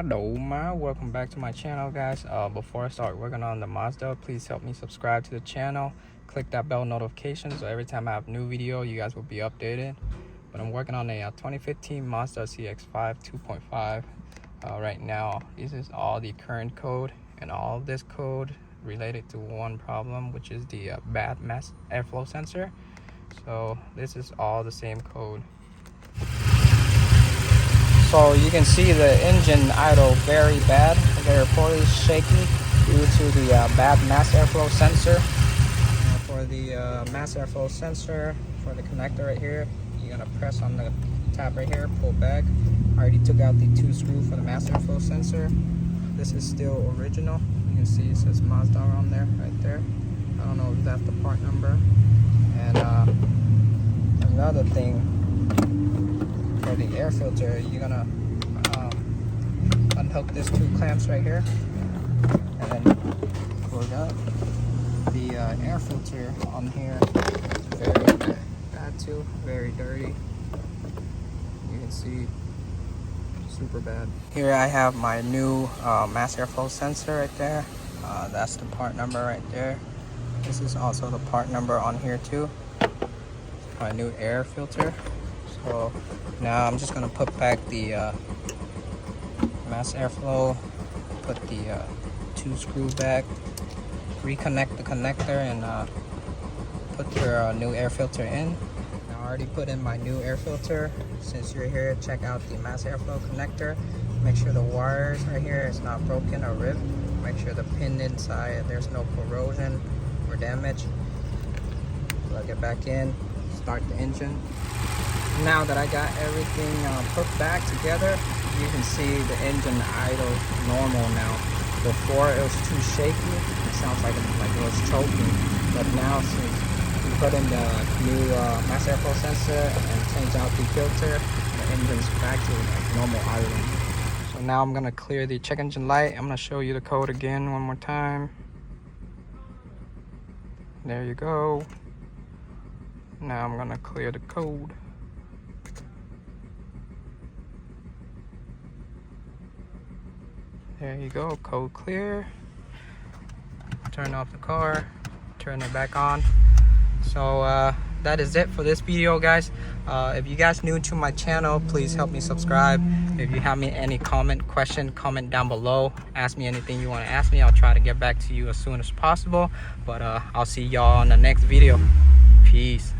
Hello, welcome back to my channel, guys. Before I start working on the Mazda, please help me subscribe to the channel, click that bell notification so every time I have a new video you guys will be updated. But I'm working on a 2015 Mazda CX-5 2.5 right now. This is all the current code, and all of this code related to one problem, which is the bad mass airflow sensor. So this is all the same code. So you can see the engine idle very bad, very poorly shaky due to the bad mass airflow sensor. For the mass airflow sensor, for the connector right here, you're gonna press on the tab right here, pull back. I already took out the 2 screws for the mass airflow sensor. This is still original. You can see it says Mazda on there, right there. I don't know if that's the part number. And another thing, for the air filter, you're gonna unhook these 2 clamps right here and then close up. The air filter on here is very bad too, very dirty. You can see, super bad. Here I have my new mass airflow sensor right there. That's the part number right there. This is also the part number on here too. My new air filter. So now I'm just gonna put back the mass airflow, put the 2 screws back, reconnect the connector, and put your new air filter in. Now I already put in my new air filter. Since you're here, check out the mass airflow connector. Make sure the wires right here is not broken or ripped. Make sure the pin inside, there's no corrosion or damage. Plug it back in, start the engine. Now that I got everything put back together, you can see the engine idle normal now. Before it was too shaky, it sounds like it was choking. But now since we put in the new mass airflow sensor and change out the filter, the engine's back to like normal idling. So now I'm gonna clear the check engine light. I'm gonna show you the code again one more time. There you go. Now I'm gonna clear the code. There you go, code clear. Turn off the car, turn it back on. So that is it for this video, guys. If you guys new to my channel, please help me subscribe. If you have me any question, comment down below. Ask me anything you want to ask me. I'll try to get back to you as soon as possible. But I'll see y'all on the next video. Peace.